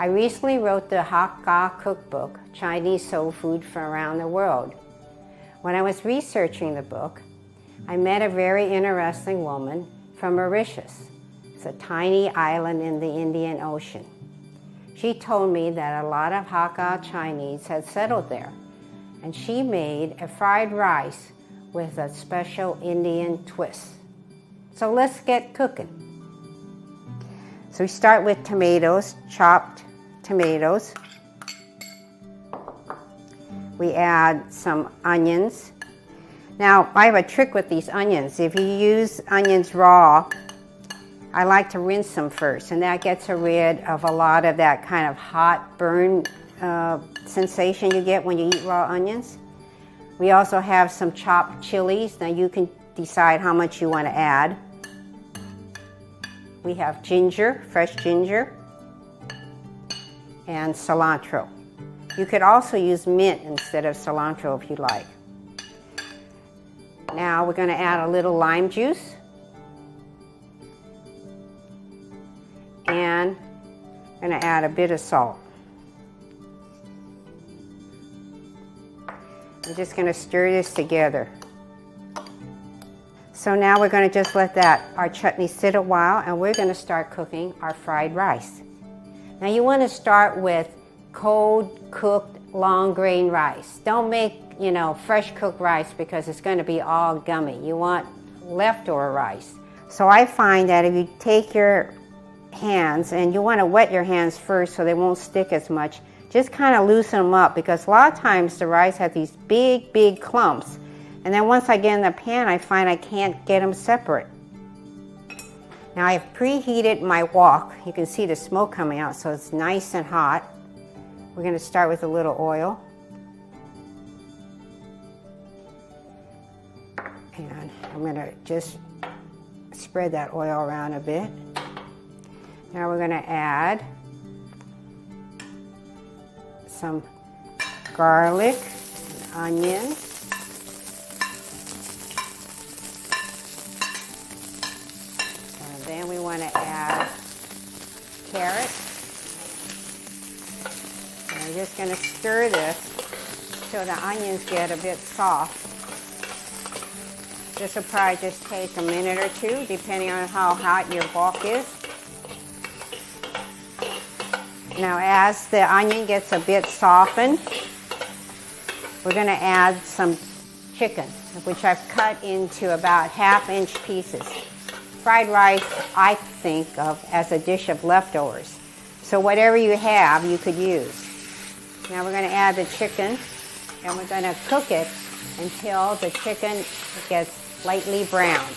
I recently wrote the Hakka cookbook, Chinese soul food from around the world. When I was researching the book, I met a very interesting woman from Mauritius. It's a tiny island in the Indian Ocean. She told me that a lot of Hakka Chinese had settled there, and she made a fried rice with a special Indian twist. So let's get cooking. So we start with tomatoes, chopped tomatoes. We add some onions. Now, I have a trick with these onions. If you use onions raw, I like to rinse them first, and that gets rid of a lot of that kind of hot burn sensation you get when you eat raw onions. We also have some chopped chilies. Now you can decide how much you want to add. We have ginger, fresh ginger, and cilantro. You could also use mint instead of cilantro if you like. Now we're going to add a little lime juice. And I'm going to add a bit of salt. I'm just going to stir this together. So now we're going to just let our chutney sit a while, and we're going to start cooking our fried rice. Now you want to start with cold cooked long grain rice. Don't make, fresh cooked rice because it's going to be all gummy. You want leftover rice. So I find that if you take your hands, and you want to wet your hands first so they won't stick as much, just kind of loosen them up, because a lot of times the rice has these big clumps. And then once I get in the pan, I find I can't get them separate. Now I've preheated my wok. You can see the smoke coming out, so it's nice and hot. We're going to start with a little oil. And I'm going to just spread that oil around a bit. Now we're going to add some garlic, and onions. Then we want to add carrots. And we're just going to stir this so the onions get a bit soft. This will probably just take a minute or two, depending on how hot your wok is. Now, as the onion gets a bit softened, we're going to add some chicken, which I've cut into about half-inch pieces. Fried rice, I think of as a dish of leftovers. So whatever you have, you could use. Now we're going to add the chicken, and we're going to cook it until the chicken gets lightly browned.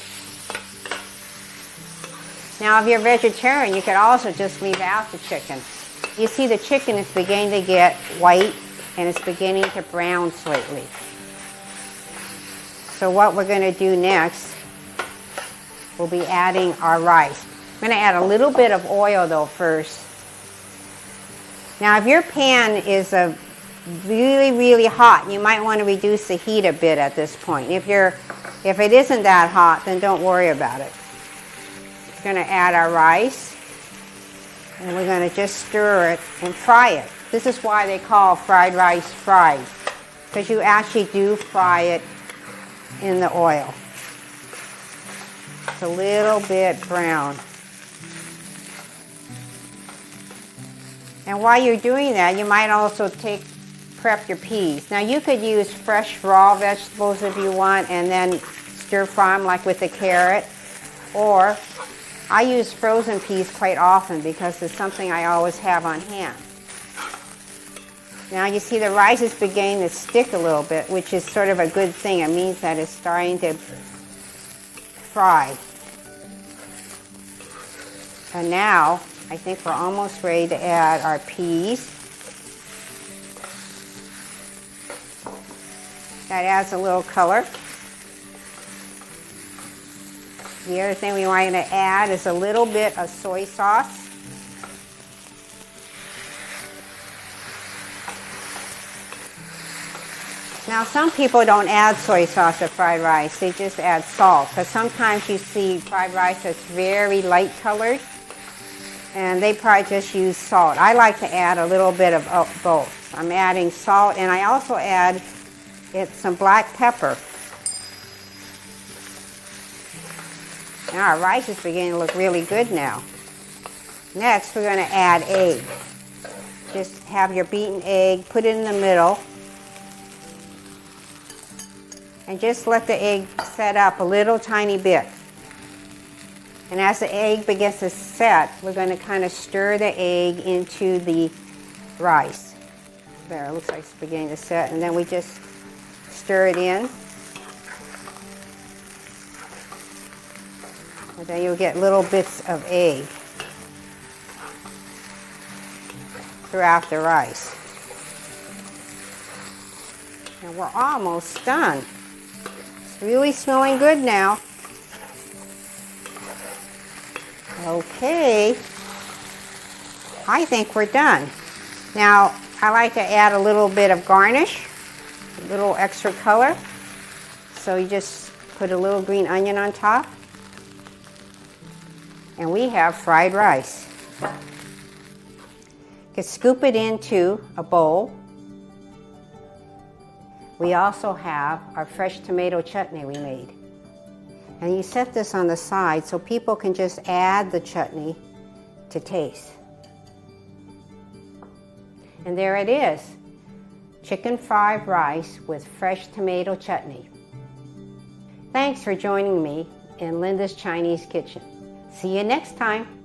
Now if you're vegetarian, you could also just leave out the chicken. You see the chicken is beginning to get white, and it's beginning to brown slightly. So what we're going to do next, we'll be adding our rice. I'm going to add a little bit of oil though first. Now if your pan is really hot, you might want to reduce the heat a bit at this point. If it isn't that hot, then don't worry about it. We're going to add our rice, and we're going to just stir it and fry it. This is why they call fried rice fried, because you actually do fry it in the oil. It's a little bit brown. And while you're doing that, you might also prep your peas. Now you could use fresh raw vegetables if you want, and then stir fry them like with the carrot. Or I use frozen peas quite often because it's something I always have on hand. Now you see the rice is beginning to stick a little bit, which is sort of a good thing. It means that it's starting to fry. And now I think we're almost ready to add our peas. That adds a little color. The other thing we want to add is a little bit of soy sauce. Now some people don't add soy sauce to fried rice, they just add salt, because sometimes you see fried rice that's very light colored and they probably just use salt. I like to add a little bit of both. I'm adding salt and I also add some black pepper. Now our rice is beginning to look really good now. Next we're going to add egg. Just have your beaten egg, put it in the middle. And just let the egg set up a little tiny bit. And as the egg begins to set, we're going to kind of stir the egg into the rice. There, it looks like it's beginning to set. And then we just stir it in. And then you'll get little bits of egg throughout the rice. And we're almost done. Really smelling good now. Okay, I think we're done. Now, I like to add a little bit of garnish, a little extra color. So you just put a little green onion on top. And we have fried rice. You can scoop it into a bowl. We also have our fresh tomato chutney we made. And you set this on the side so people can just add the chutney to taste. And there it is, chicken fried rice with fresh tomato chutney. Thanks for joining me in Linda's Chinese Kitchen. See you next time.